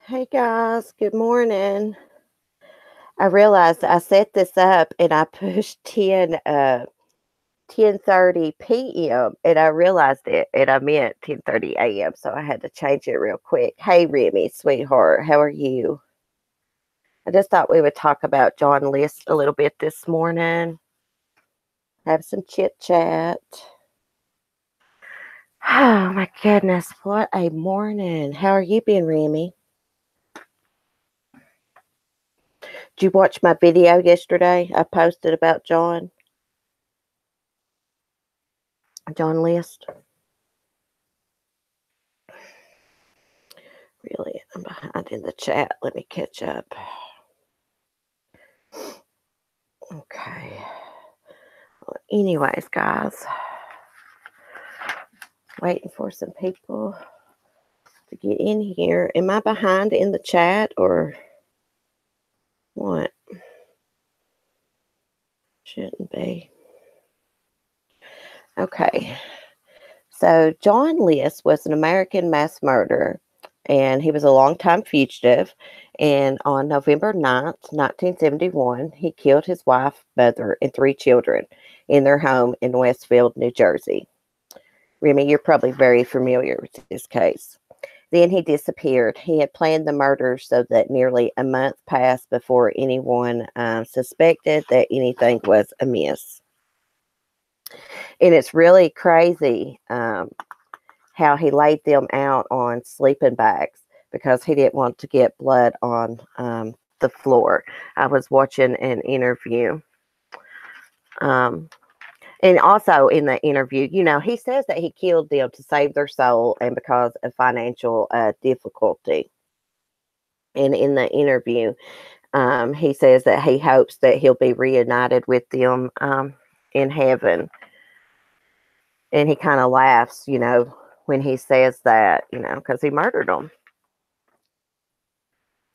Hey guys, good morning. I realized I set this up and I pushed 10:30 p.m. and I realized it and I meant 10:30 a.m. So I had to change it real quick. Hey Remy, sweetheart, how are you? I just thought we would talk about John List a little bit this morning. Have some chit chat. Oh my goodness, what a morning. How are you being, Remy? Did you watch my video yesterday I posted about John List? Really, I'm behind in the chat. Let me catch up. Okay. Well, anyways, guys, waiting for some people to get in here. Am I behind in the chat or what? Shouldn't be. Okay. So, John List was an American mass murderer, and he was a longtime fugitive. And on November 9th, 1971, he killed his wife, mother, and three children in their home in Westfield, New Jersey. Remy, you're probably very familiar with this case. Then he disappeared. He had planned the murder so that nearly a month passed before anyone suspected that anything was amiss. And it's really crazy how he laid them out on sleeping bags because he didn't want to get blood on the floor. I was watching an interview. And also in the interview, he says that he killed them to save their soul and because of financial difficulty. And in the interview, he says that he hopes that he'll be reunited with them in heaven. And he kind of laughs, when he says that, because he murdered them.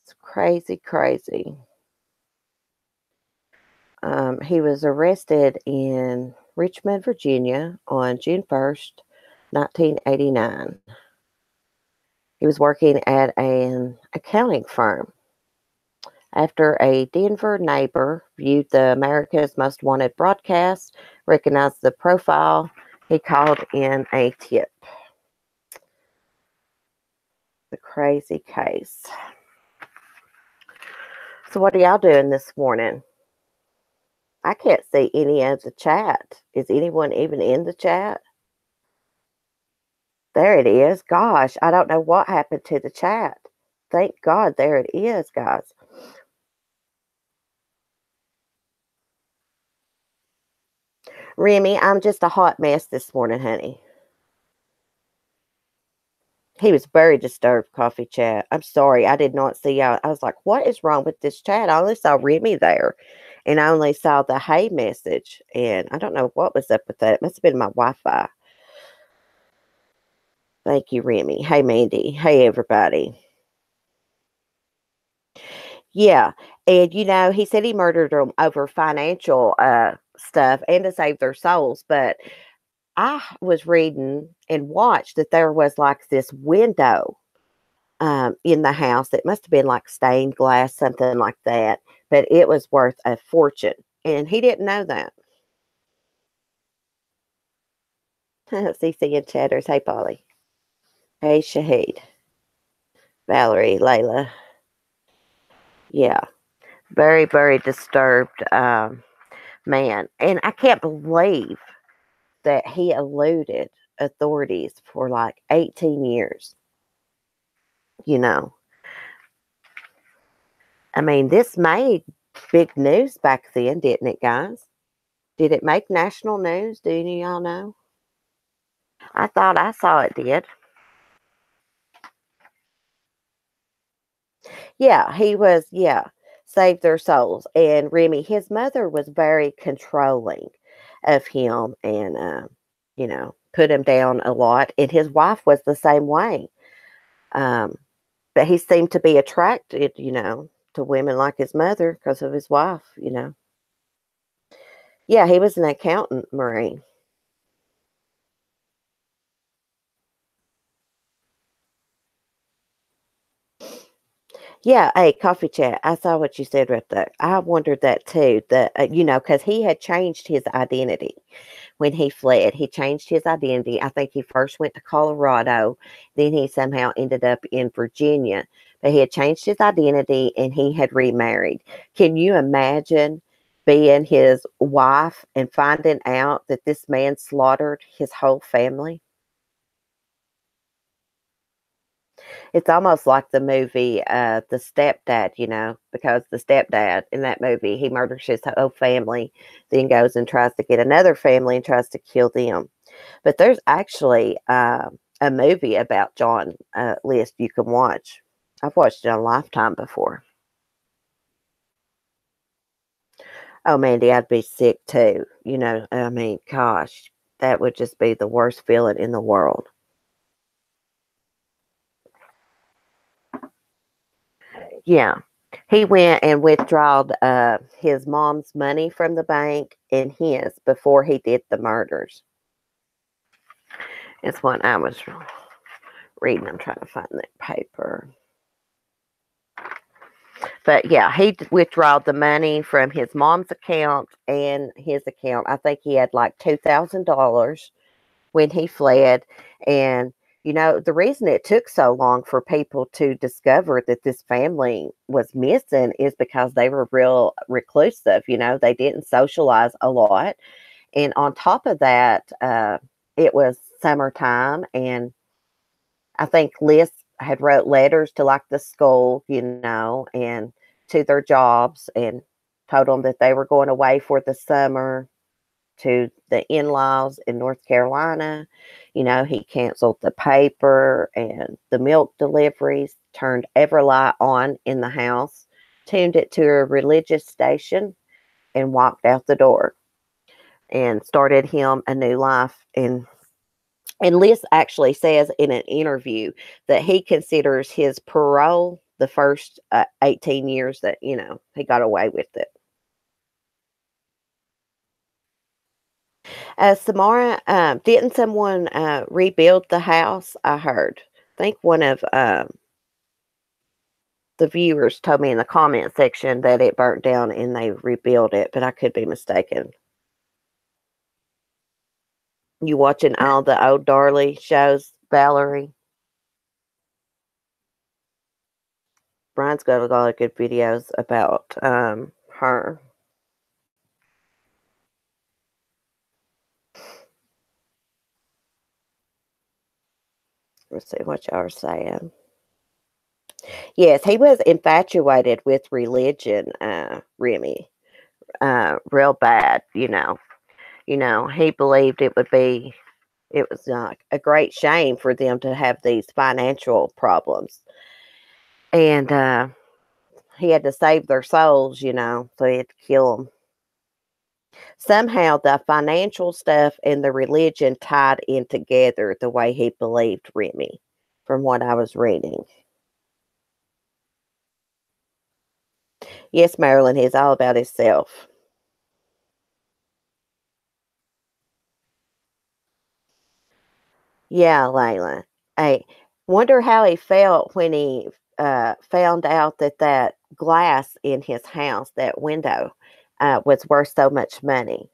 It's crazy, crazy. He was arrested in Richmond, Virginia on June 1st, 1989. He was working at an accounting firm. After a Denver neighbor viewed the America's Most Wanted broadcast, recognized the profile, he called in a tip. The crazy case. So what are y'all doing this morning? I can't see any of the chat. Is anyone even in the chat? There it is. Gosh, I don't know what happened to the chat. Thank God there it is, guys. Remy, I'm just a hot mess this morning, honey. He was very disturbed, Coffee Chat. I'm sorry, I did not see y'all. I was like, what is wrong with this chat? I only saw Remy there, and I only saw the hey message, and I don't know what was up with that. It must have been my Wi-Fi. Thank you, Remy. Hey, Mandy. Hey, everybody. Yeah, and he said he murdered them over financial stuff and to save their souls, but I was reading and watched that there was like this window in the house. It must have been like stained glass, something like that, but it was worth a fortune, and he didn't know that. CC and Chatters. Hey, Polly. Hey, Shahid. Valerie, Layla. Yeah, very, very disturbed man, and I can't believe that he eluded authorities for like 18 years. I mean, this made big news back then, didn't it, guys? Did it make national news? Do any of y'all know? I thought I saw it did. Yeah, he was, saved their souls. And Remy, his mother was very controlling of him and, put him down a lot. And his wife was the same way. Um, but he seemed to be attracted, to women like his mother because of his wife. Yeah, he was an accountant, Marie. Yeah, hey, coffee chat. I saw what you said right there. I wondered that too. That because he had changed his identity when he fled. He changed his identity. I think he first went to Colorado, then he somehow ended up in Virginia. But he had changed his identity and he had remarried. Can you imagine being his wife and finding out that this man slaughtered his whole family? It's almost like the movie, The Stepdad, because the stepdad in that movie, he murders his whole family, then goes and tries to get another family and tries to kill them. But there's actually a movie about John List you can watch. I've watched it on Lifetime before. Oh, Mandy, I'd be sick too. I mean, gosh, that would just be the worst feeling in the world. Yeah. He went and withdrawed his mom's money from the bank and his before he did the murders. It's what I was reading. I'm trying to find that paper. But yeah, he withdrawed the money from his mom's account and his account. I think he had like $2,000 when he fled. And, the reason it took so long for people to discover that this family was missing is because they were real reclusive. They didn't socialize a lot. And on top of that, it was summertime. And I think Liz had wrote letters to like the school, and to their jobs and told them that they were going away for the summer to the in-laws in North Carolina. He canceled the paper and the milk deliveries, turned every light on in the house, tuned it to a religious station, and walked out the door and started him a new life. And Liz actually says in an interview that he considers his parole the first 18 years that, he got away with it. Samara, didn't someone rebuild the house? I heard. I think one of the viewers told me in the comment section that it burnt down and they rebuilt it, but I could be mistaken. You watching all the old Darley shows, Valerie? Brian's got a lot of good videos about her. Let's see what y'all are saying. Yes, he was infatuated with religion, Remy, real bad. He believed it was a great shame for them to have these financial problems, and he had to save their souls, so he had to kill them. Somehow, the financial stuff and the religion tied in together the way he believed Remy, from what I was reading. Yes, Marilyn, he's all about himself. Yeah, Layla. I wonder how he felt when he found out that glass in his house, that window, was worth so much money.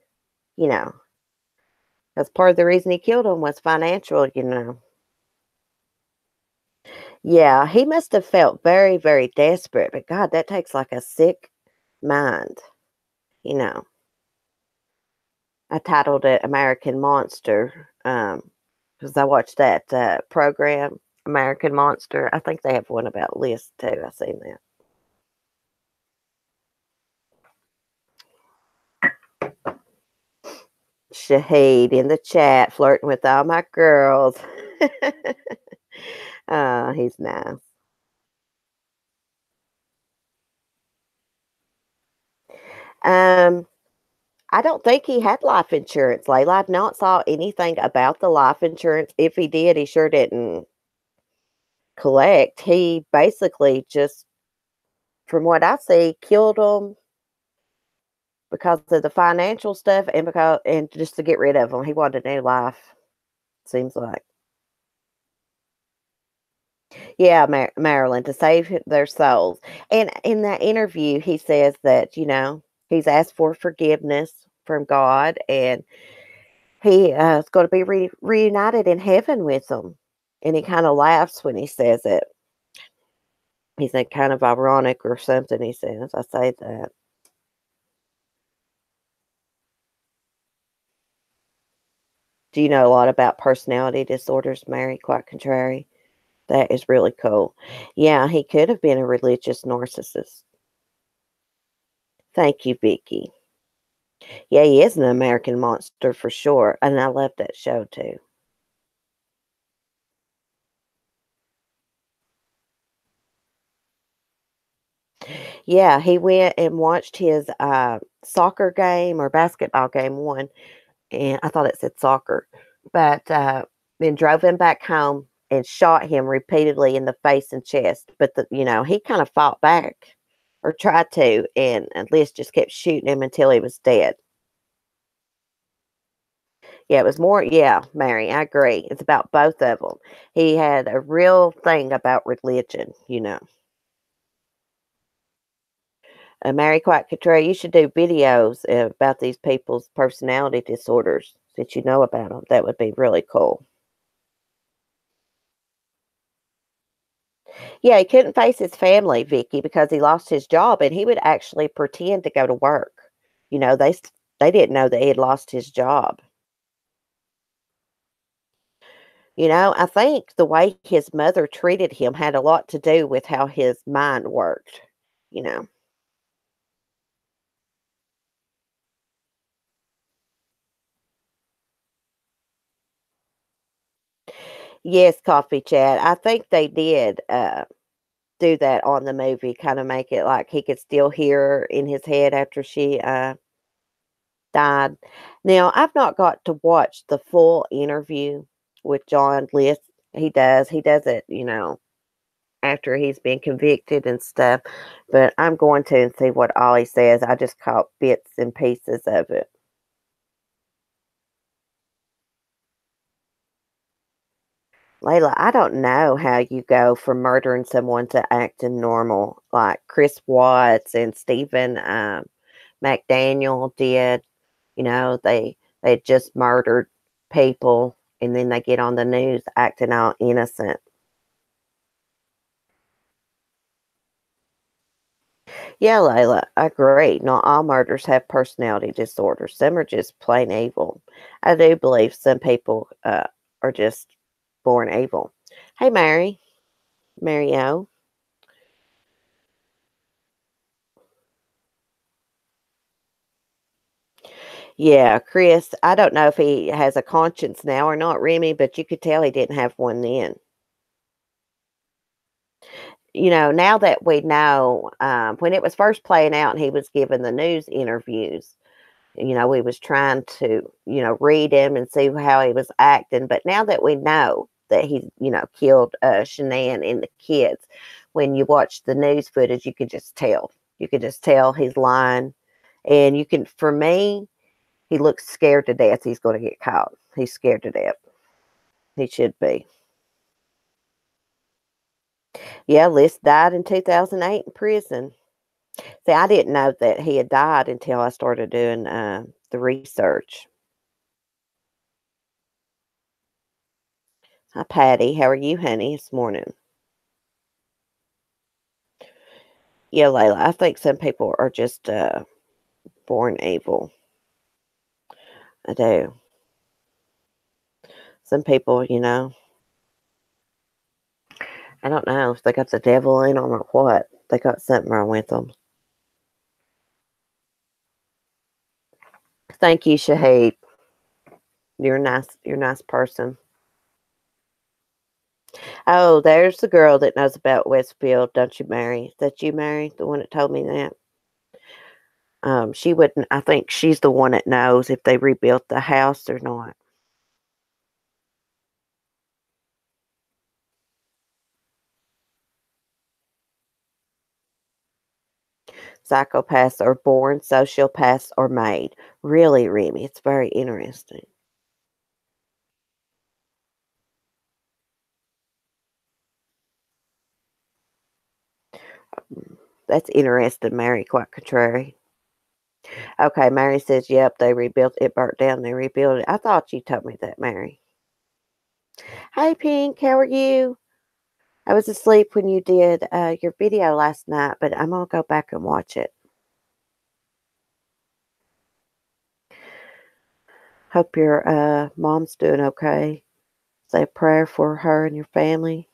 You know, because part of the reason he killed him was financial. Yeah, he must have felt very, very desperate. But God, that takes like a sick mind. You know, I titled it American Monster because I watched that program, American Monster. I think they have one about Liz too. I've seen that. Shahid in the chat, flirting with all my girls. Oh, he's nice. Um, I don't think he had life insurance, Layla. I've not saw anything about the life insurance. If he did, he sure didn't collect. He basically just, from what I see, killed him because of the financial stuff and just to get rid of him. He wanted a new life. Seems like. Yeah, Maryland, to save their souls. And in that interview, he says that, he's asked for forgiveness from God, and he is going to be reunited in heaven with them. And he kind of laughs when he says it. He said, kind of ironic or something, he says. I say that. Do you know a lot about personality disorders, Mary? Quite contrary. That is really cool. Yeah, he could have been a religious narcissist. Thank you, Vicky. Yeah, he is an American monster for sure, and I love that show too. Yeah, he went and watched his soccer game or basketball game one, and I thought it said soccer, but then drove him back home and shot him repeatedly in the face and chest. But he kind of fought back or tried to, and Liz just kept shooting him until he was dead. Yeah, it was more yeah, Mary, I agree. It's about both of them. He had a real thing about religion. Mary Quack Catre, you should do videos about these people's personality disorders since you know about them. That would be really cool. Yeah, he couldn't face his family, Vicky, because he lost his job, and he would actually pretend to go to work. They didn't know that he had lost his job. I think the way his mother treated him had a lot to do with how his mind worked, you know. Yes, Coffee Chat. I think they did do that on the movie, kind of make it like he could still hear her in his head after she died. Now, I've not got to watch the full interview with John List. He does it, after he's been convicted and stuff. But I'm going to and see what all he says. I just caught bits and pieces of it. Layla, I don't know how you go from murdering someone to acting normal, like Chris Watts and Stephen McDaniel did. They just murdered people, and then they get on the news acting all innocent. Yeah, Layla, I agree. Not all murders have personality disorders. Some are just plain evil. I do believe some people are just born evil. Hey, Mary O. Yeah, Chris, I don't know if he has a conscience now or not, Remy, but you could tell he didn't have one then. Now that we know, when it was first playing out and he was giving the news interviews, we was trying to, read him and see how he was acting. But now that we know that he, killed Shanann and the kids, when you watch the news footage, you could just tell. You could just tell he's lying. And for me, he looks scared to death he's going to get caught. He's scared to death. He should be. Yeah, Liz died in 2008 in prison. See, I didn't know that he had died until I started doing the research. Hi, Patty. How are you, honey, this morning? Yeah, Layla, I think some people are just born evil. I do. Some people, I don't know if they got the devil in them or what. They got something wrong with them. Thank you, Shahid. You're a nice. You're a nice person. Oh, there's the girl that knows about Westfield, don't you, Mary? Is that you, Mary? The one that told me that? She wouldn't. I think she's the one that knows if they rebuilt the house or not. Psychopaths are born, sociopaths are made. Really, Remy, it's very interesting. That's interesting, Mary, quite contrary. Okay, Mary says, yep, they rebuilt it, burnt down, they rebuilt it. I thought you told me that, Mary. Hey, Pink, how are you? I was asleep when you did your video last night, but I'm going to go back and watch it. Hope your mom's doing okay. Say a prayer for her and your family.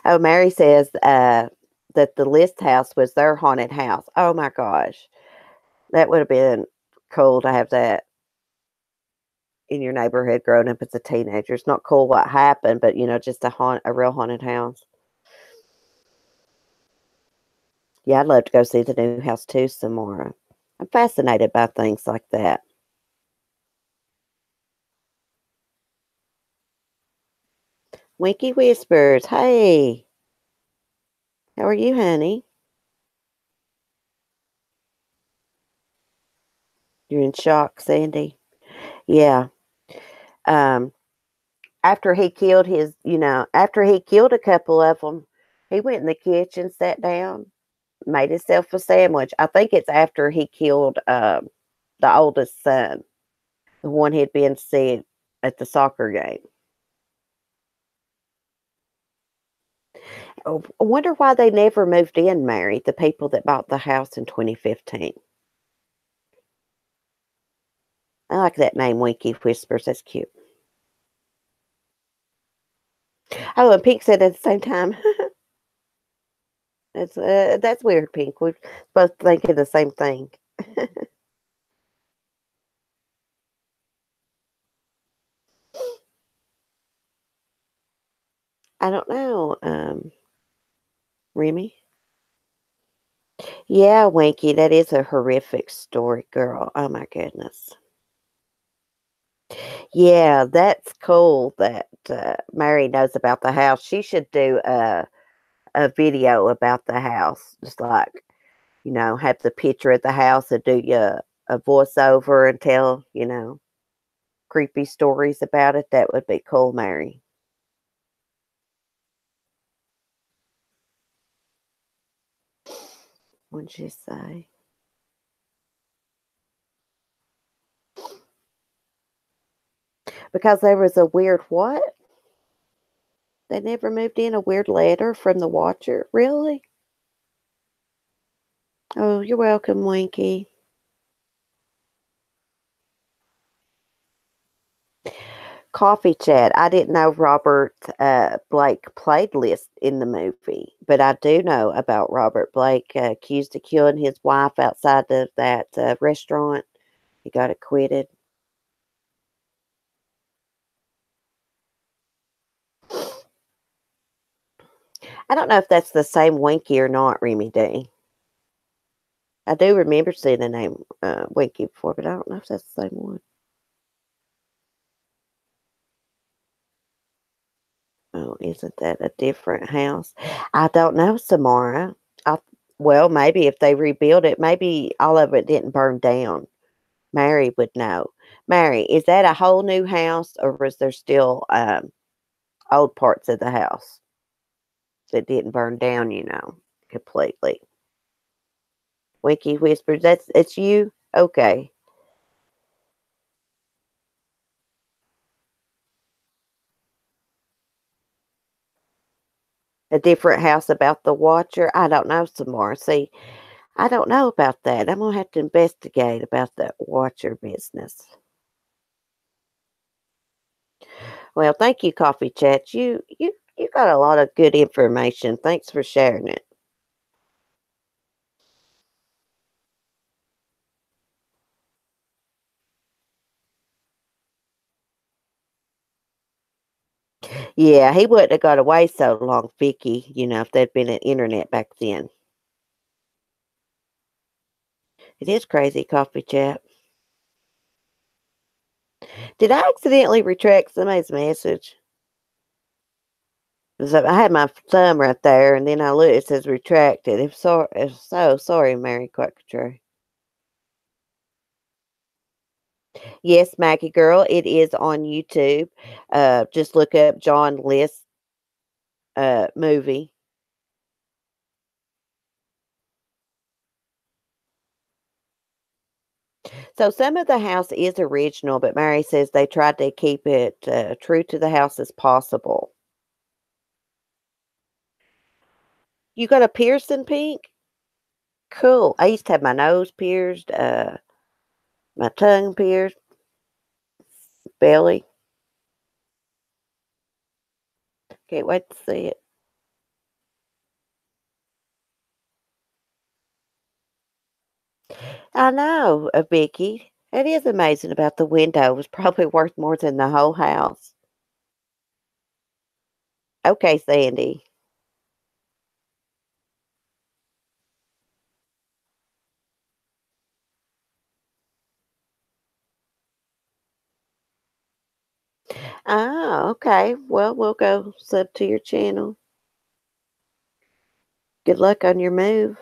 Oh, Mary says that the List house was their haunted house. Oh, my gosh. That would have been cool to have that in your neighborhood growing up as a teenager. It's not cool what happened, but, just a real haunted house. Yeah, I'd love to go see the new house too some more. I'm fascinated by things like that. Winky Whispers, hey, how are you, honey? You're in shock, Sandy. Yeah. Um, after he killed a couple of them, he went in the kitchen, sat down, made himself a sandwich. I think it's after he killed the oldest son, the one he'd been seeing at the soccer game. Oh, I wonder why they never moved in, Mary, the people that bought the house in 2015. I like that name, Winky Whispers. That's cute. Oh, and Pink said at the same time. That's weird, Pink. We're both thinking the same thing. I don't know, Remy. Yeah, Winky, that is a horrific story, girl. Oh my goodness. Yeah, that's cool that Mary knows about the house. She should do a video about the house, just like have the picture of the house and do you a voiceover and tell creepy stories about it. That would be cool, Mary. What'd you say? Because there was a weird what? They never moved in a weird letter from the watcher? Really? Oh, you're welcome, Winky. Coffee chat. I didn't know Robert Blake played List in the movie, but I do know about Robert Blake accused of killing his wife outside of that restaurant. He got acquitted. I don't know if that's the same Winky or not, Remy D. I do remember seeing the name Winky before, but I don't know if that's the same one. Oh, isn't that a different house? I don't know, Samara. Well, maybe if they rebuild it, maybe all of it didn't burn down. Mary would know. Mary, is that a whole new house, or was there still old parts of the house that didn't burn down? Completely. Winky whispers. It's you. Okay. A different house about the watcher. I don't know some more. See, I don't know about that. I'm gonna have to investigate about that watcher business. Well, thank you, Coffee Chat. You got a lot of good information. Thanks for sharing it. Yeah, he wouldn't have got away so long, Vicky, if there'd been an internet back then. It is crazy, Coffee Chat. Did I accidentally retract somebody's message? So I had my thumb right there, and then I looked, it says retracted. If so, sorry, Mary Quackatrue. Yes, Maggie girl, it is on YouTube. Just look up John List movie. So some of the house is original, but Mary says they tried to keep it true to the house as possible. You got a piercing, Pink? Cool. I used to have my nose pierced, my tongue pierced, belly. Can't wait to see it. I know, Vicky. It is amazing about the window. It was probably worth more than the whole house. Okay, Sandy. Ah, okay. Well, we'll go sub to your channel. Good luck on your move.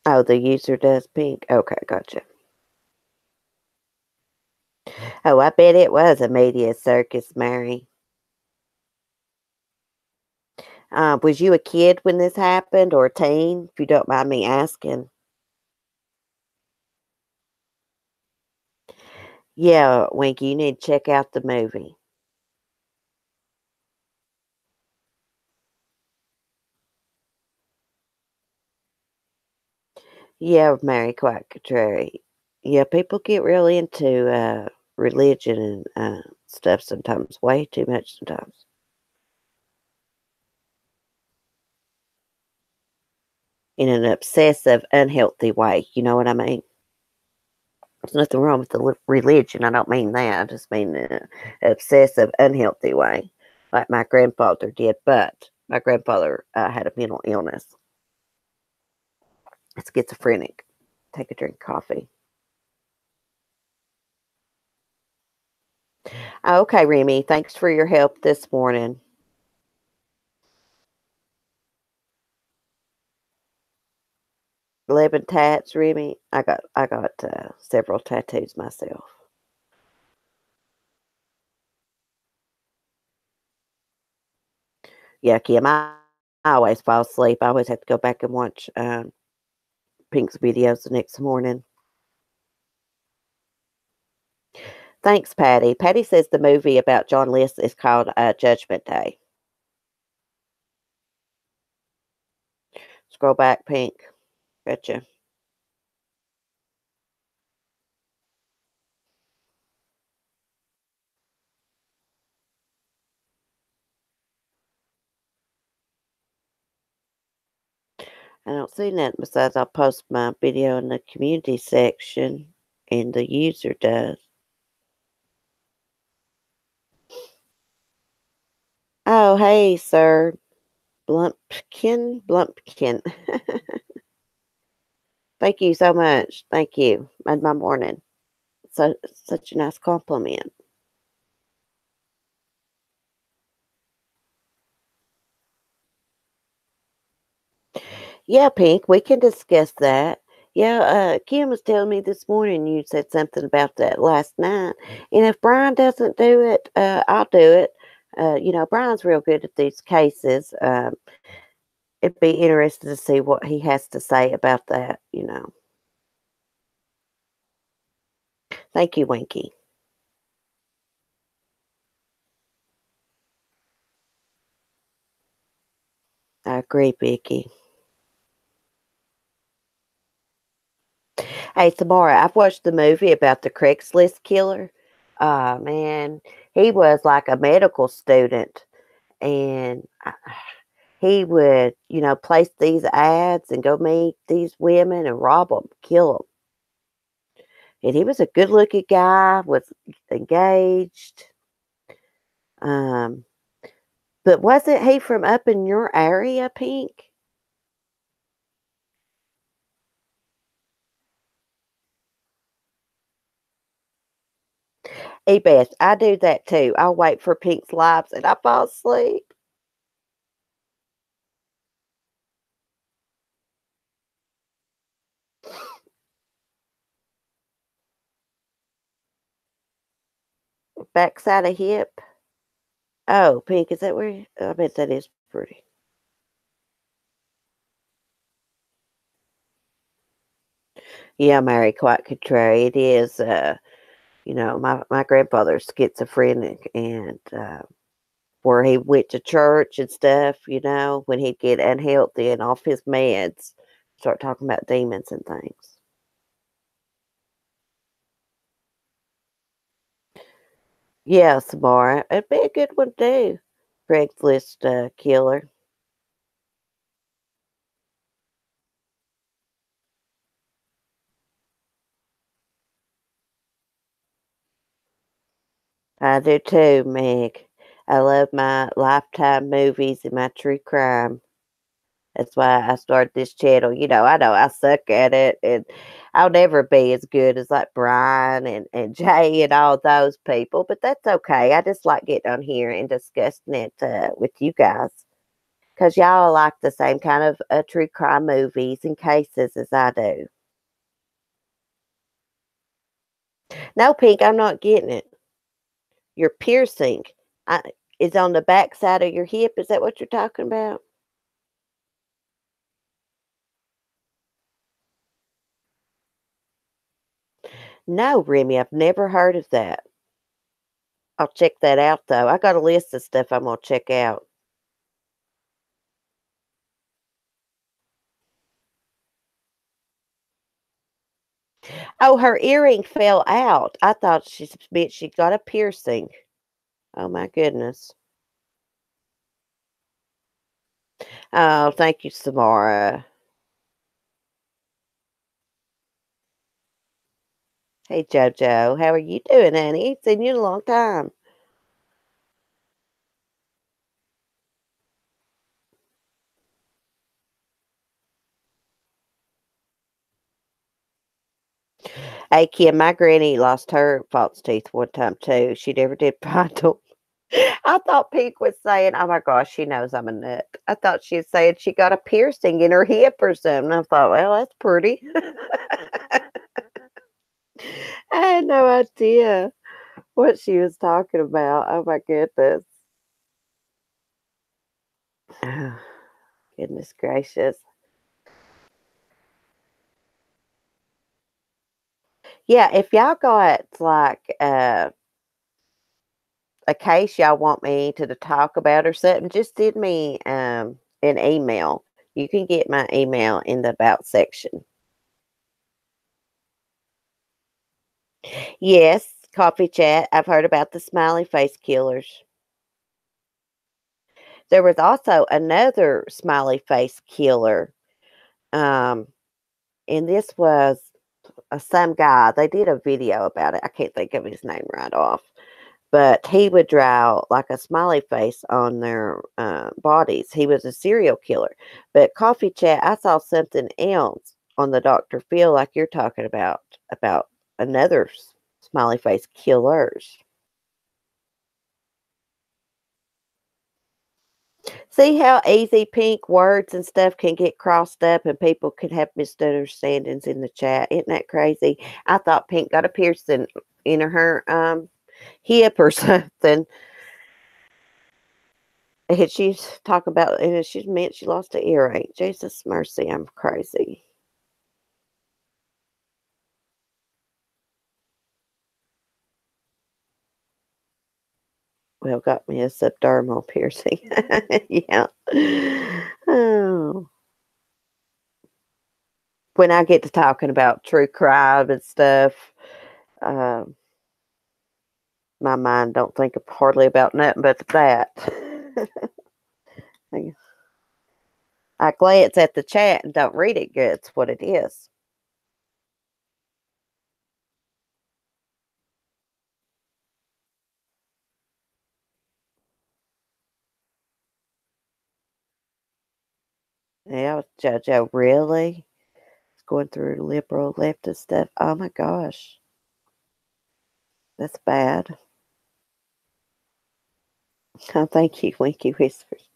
Oh, the user does pink. Okay, gotcha. Oh, I bet it was a media circus, Mary. Was you a kid when this happened or a teen, if you don't mind me asking? Yeah, Winky, you need to check out the movie. Yeah, Mary, quite contrary. Yeah, people get really into religion and stuff sometimes, way too much sometimes, in an obsessive, unhealthy way. You know what I mean? There's nothing wrong with the religion. I don't mean that. I just mean obsessive, unhealthy way, like my grandfather did. But my grandfather had a mental illness, schizophrenic. Take a drink of coffee. Okay, Remy. Thanks for your help this morning. 11 tats, Remy. I got several tattoos myself. Yeah, Kim. I always fall asleep. I always have to go back and watch Pink's videos the next morning. Thanks, Patty. Patty says the movie about John List is called Judgment Day. Scroll back, Pink. Gotcha. I don't see nothing besides I'll post my video in the community section, and the user does. Oh, hey, sir. Blumpkin. Thank you so much. Thank you. Made my morning. Such a nice compliment. Yeah, Pink, we can discuss that. Yeah, Kim was telling me this morning you said something about that last night. And if Brian doesn't do it, I'll do it. Brian's real good at these cases. It'd be interesting to see what he has to say about that. Thank you, Winky. I agree, Vicky. Hey, Samara, I've watched the movie about the Craigslist killer. Man, he was like a medical student, and he would, place these ads and go meet these women and rob them, kill them. And he was a good-looking guy, was engaged. Um, but wasn't he from up in your area, Pink? Hey, Beth, I do that too. I'll wait for Pink's lives and I fall asleep. backside of hip. Oh, pink. Is that where? I bet that is pretty. Yeah, Mary, quite contrary. It is. My grandfather's schizophrenic, and where he went to church and stuff. When he'd get unhealthy and off his meds, start talking about demons and things. Yeah, Samara. It'd be a good one too. Craigslist killer. I do too, Meg. I love my Lifetime movies and my true crime. That's why I started this channel. I know I suck at it, and I'll never be as good as like Brian and Jay and all those people, but that's okay. I just like getting on here and discussing it with you guys because y'all like the same kind of true crime movies and cases as I do. No, Pink, I'm not getting it. Your piercing I, is on the back side of your hip. Is that what you're talking about? No, Remy, I've never heard of that. I'll check that out though. I got a list of stuff I'm gonna check out. Oh, her earring fell out. I thought she got a piercing. Oh my goodness. Oh, thank you, Samara. Hey Jojo, how are you doing, honey? Seen you in a long time. Hey Kim, my granny lost her false teeth one time too. She never did find them. I thought Pink was saying, "Oh my gosh, she knows I'm a nut." I thought she was saying she got a piercing in her hip or something. I thought, well, that's pretty. I had no idea what she was talking about. Oh my goodness. Oh, goodness gracious. Yeah, if y'all got like a case y'all want me to talk about or something, just send me an email. You can get my email in the about section. Yes, coffee chat. I've heard about the smiley face killers. There was also another smiley face killer. Um, and this was some guy. They did a video about it. I can't think of his name right off. But he would draw like a smiley face on their bodies. He was a serial killer. But coffee chat, I saw something else on the Dr. Phil, like you're talking about another smiley face killers. See how easy Pink words and stuff can get crossed up and people can have misunderstandings in the chat. Isn't that crazy? I thought Pink got a piercing in her hip or something. And she's talking about, and she's meant she lost an earring. Jesus mercy, I'm crazy. Well, got me a subdermal piercing. Yeah. Oh. When I get to talking about true crime and stuff, um, my mind don't think hardly about nothing but that. I glance at the chat and don't read it good. It's what it is. Yeah, JoJo, really? It's going through liberal leftist stuff. Oh my gosh. That's bad. Oh, thank you, Winky Whispers.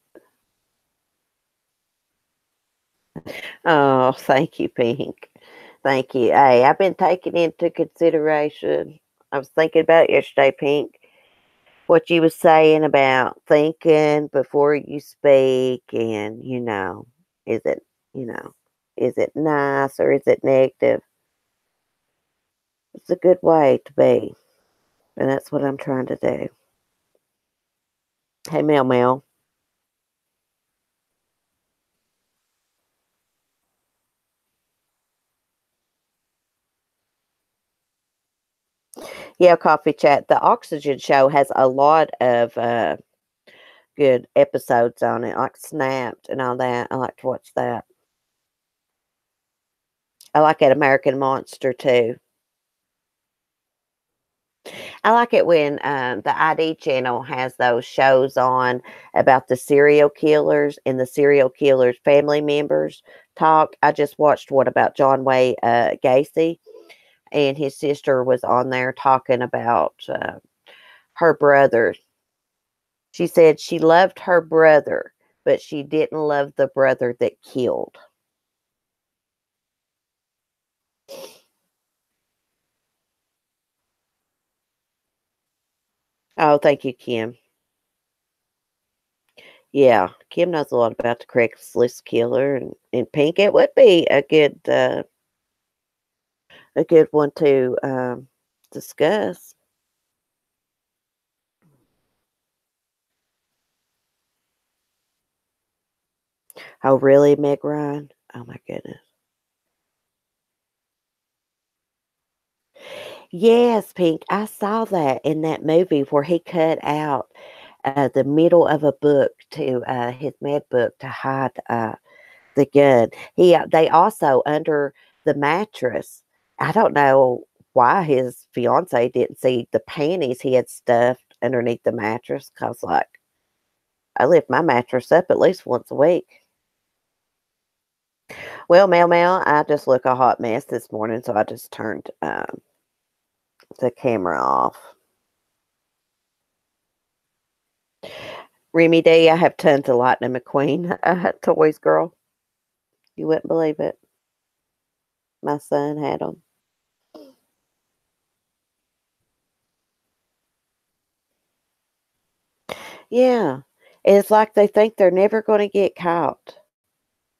Oh, thank you, Pink. Thank you. Hey, I've been taking into consideration. I was thinking about it yesterday, Pink. what you was saying about thinking before you speak and, is it, you know, is it nice or is it negative? It's a good way to be, and that's what I'm trying to do. Hey, Mel Mel. Yeah, Coffee Chat. The Oxygen Show has a lot of good episodes on it, like Snapped and all that. I like to watch that. I like that American Monster too. I like it when the ID channel has those shows on about the serial killers and the serial killers' family members talk. I just watched one about John Wayne Gacy, and his sister was on there talking about her brother. She said she loved her brother, but she didn't love the brother that killed. Oh, thank you, Kim. Yeah, Kim knows a lot about the Craigslist killer and Pink. It would be a good one to discuss. Oh, really, Meg Ryan? Oh my goodness. Yes, Pink. I saw that in that movie where he cut out the middle of a book to his med book to hide the gun. They also under the mattress. I don't know why his fiance didn't see the panties he had stuffed underneath the mattress. Cause like I lift my mattress up at least once a week. Well, Mel, I just look a hot mess this morning, so I just turned the camera off. Remy D, I have tons of Lightning McQueen toys, girl. You wouldn't believe it. My son had them. Yeah. It's like they think they're never going to get caught.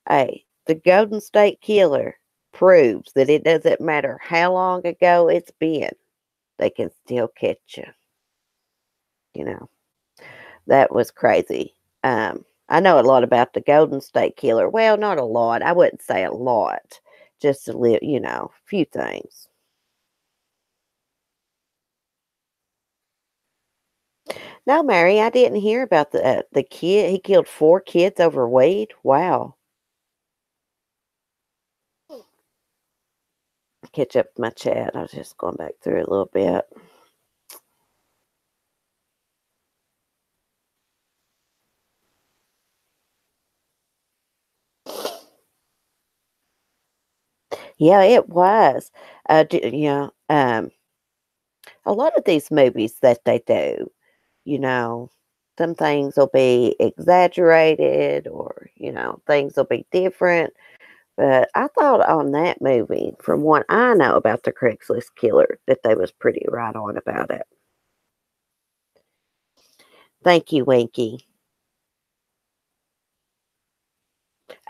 Hey, the Golden State Killer proves that it doesn't matter how long ago it's been, they can still catch you. You know, that was crazy. I know a lot about the Golden State Killer. Well, not a lot. I wouldn't say a lot. Just a little, a few things. No, Mary, I didn't hear about the kid. He killed 4 kids over weed. Wow. Catch up with my chat. I was just going back through it a little bit. Yeah, it was. A lot of these movies that they do, you know, some things will be exaggerated or, things will be different. But I thought on that movie, from what I know about the Craigslist killer, that they was pretty right on about it. Thank you, Winky.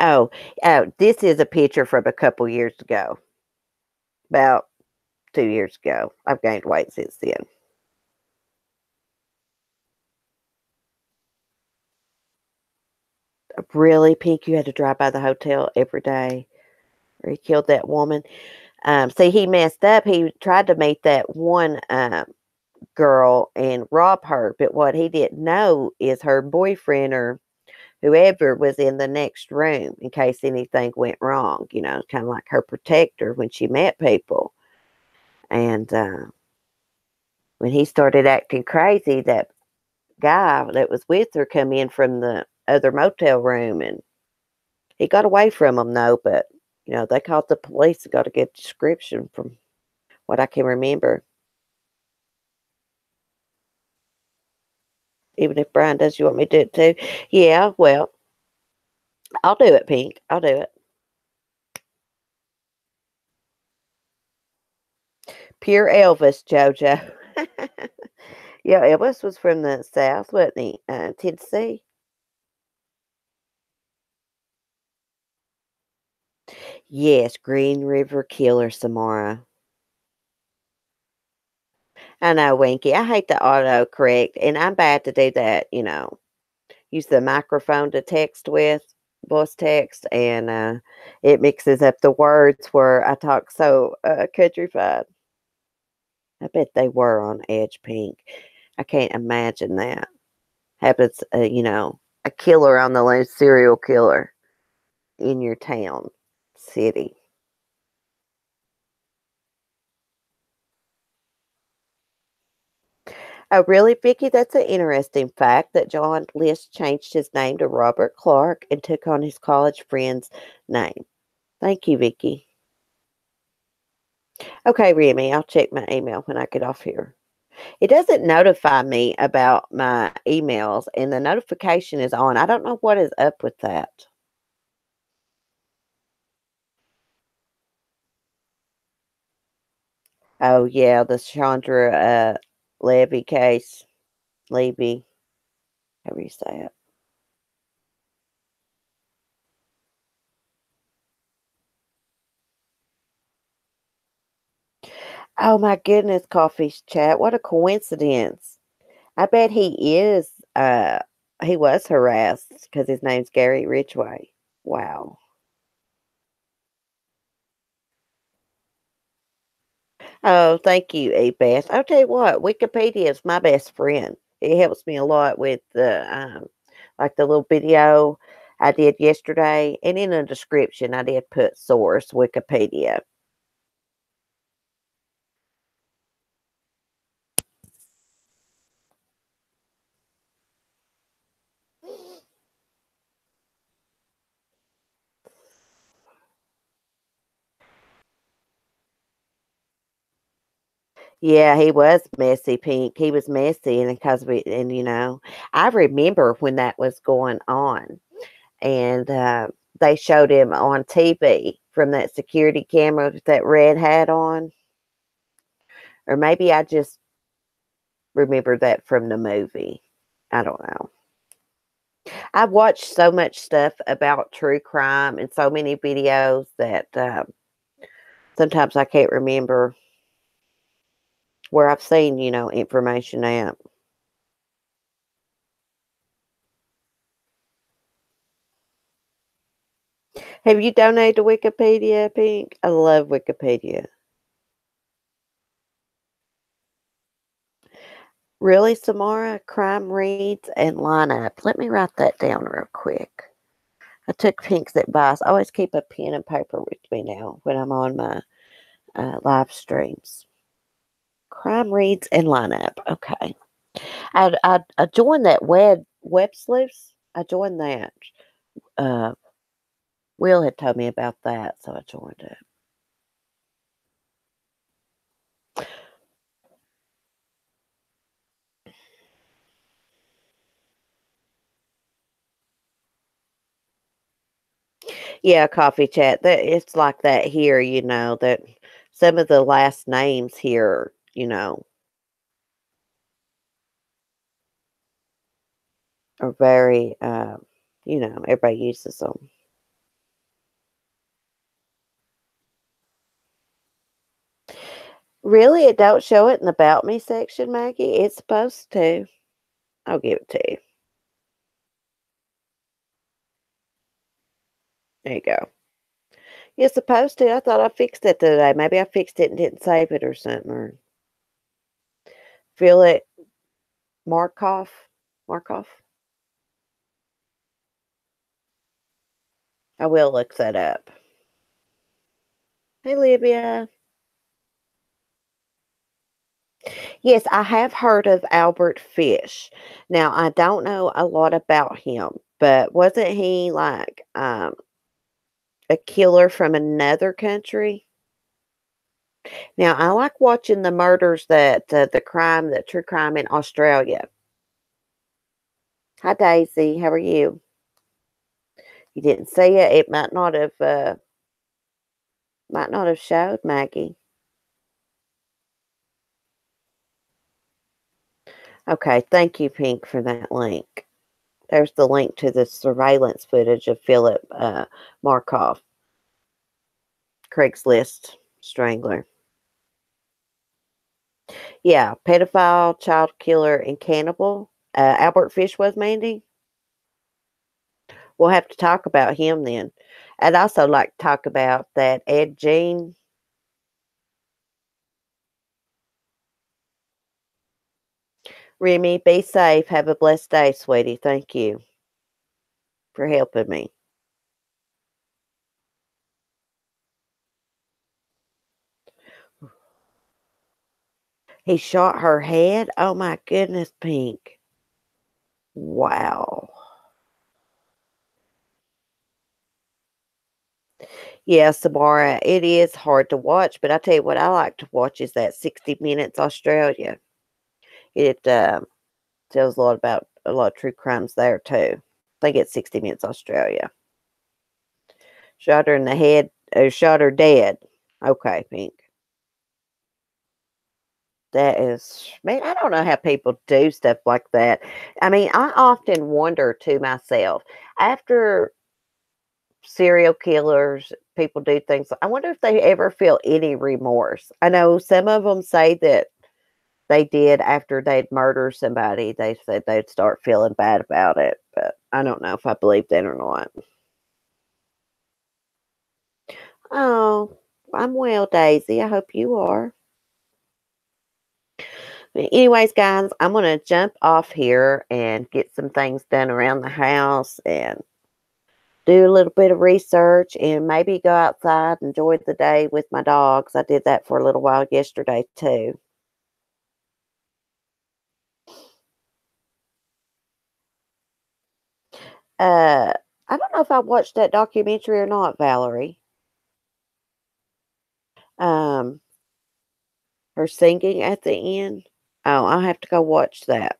Oh, this is a picture from a couple years ago, about 2 years ago. I've gained weight since then. Really, Pink, you had to drive by the hotel every day where he killed that woman. See, he messed up. He tried to meet that one girl and rob her, but what he didn't know is her boyfriend or whoever was in the next room in case anything went wrong, kind of like her protector when she met people. And when he started acting crazy, that guy that was with her come in from the other motel room and he got away from them though, but they called the police and got a good description from what I can remember. Even if Brian does, you want me to do it too? Yeah, well, I'll do it, Pink. I'll do it. Pure Elvis, JoJo. Yeah, Elvis was from the South, wasn't he? Tennessee. Yes, Green River Killer, Samara. I know, Winky. I hate the autocorrect, and I'm bad to do that, use the microphone to text with, voice text, and it mixes up the words where I talk so countrified. I bet they were on Edge Pink. I can't imagine that. Happens, a killer on the loose, serial killer in your town, city. Oh, really, Vicky? That's an interesting fact that John List changed his name to Robert Clark and took on his college friend's name. Thank you, Vicky. Okay, Remy, I'll check my email when I get off here. It doesn't notify me about my emails, and the notification is on. I don't know what is up with that. Oh, yeah, the Chandra Levy case. Levy, however you say it. Oh, my goodness, Coffee Chat. What a coincidence. I bet he was harassed because his name's Gary Ridgway. Wow. Oh, thank you, Beth. I'll tell you what, Wikipedia is my best friend. It helps me a lot with like the little video I did yesterday, and in the description I did put source Wikipedia. Yeah, he was messy, Pink. He was messy, and because I remember when that was going on, and they showed him on TV from that security camera with that red hat on, or maybe I just remember that from the movie. I don't know. I've watched so much stuff about true crime and so many videos that sometimes I can't remember where I've seen, information at. Have you donated to Wikipedia, Pink? I love Wikipedia. Really, Samara? Crime reads and lineup. Let me write that down real quick. I took Pink's advice. I always keep a pen and paper with me now when I'm on my live streams. Crime reads and lineup. Okay. I joined that web sleuths. I joined that. Uh, Will had told me about that, so I joined it. Yeah, coffee chat. That it's like that here. That some of the last names here. Are very. Everybody uses them. Really, it don't show it in the about me section, Maggie. It's supposed to. I'll give it to you. There you go. You're supposed to. I thought I fixed it today. Maybe I fixed it and didn't save it or something. Or feel it, Markov. Markov. I will look that up. Hey, Libya. Yes, I have heard of Albert Fish. Now, I don't know a lot about him, but wasn't he like a killer from another country? Now, I like watching the murders the true crime in Australia. Hi, Daisy. How are you? You didn't see it. It might not have showed, Maggie. Okay, thank you, Pink, for that link. There's the link to the surveillance footage of Philip Markov, Craigslist strangler. Yeah, pedophile, child killer, and cannibal. Albert Fish was, Mandy. We'll have to talk about him then. I'd also like to talk about that Ed Gein. Remy, be safe. Have a blessed day, sweetie. Thank you for helping me. He shot her head? Oh my goodness, Pink. Wow. Yeah, Samara, it is hard to watch, but I tell you what I like to watch is that 60 Minutes Australia. It tells a lot of true crimes there too. I think it's 60 Minutes Australia. Shot her in the head, or shot her dead. Okay, Pink. That is, man, I don't know how people do stuff like that. I mean, I often wonder to myself, after serial killers, people do things, I wonder if they ever feel any remorse. I know some of them say that they did after they'd murder somebody, they said they'd start feeling bad about it, but I don't know if I believe that or not. Oh, I'm well, Daisy. I hope you are. But anyways, guys, I'm going to jump off here and get some things done around the house and do a little bit of research and maybe go outside and enjoy the day with my dogs. I did that for a little while yesterday, too. Uh, I don't know if I watched that documentary or not, Valerie. Um, Her singing at the end. Oh, I'll have to go watch that.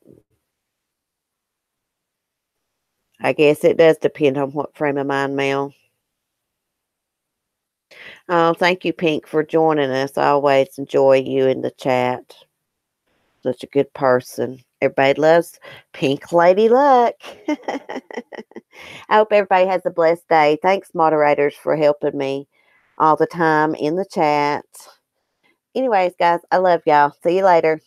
I guess it does depend on what frame of mind, Mel. Oh, thank you, Pink, for joining us. I always enjoy you in the chat. Such a good person. Everybody loves Pink Lady Luck. I hope everybody has a blessed day. Thanks, moderators, for helping me all the time in the chat. Anyways, guys, I love y'all. See you later.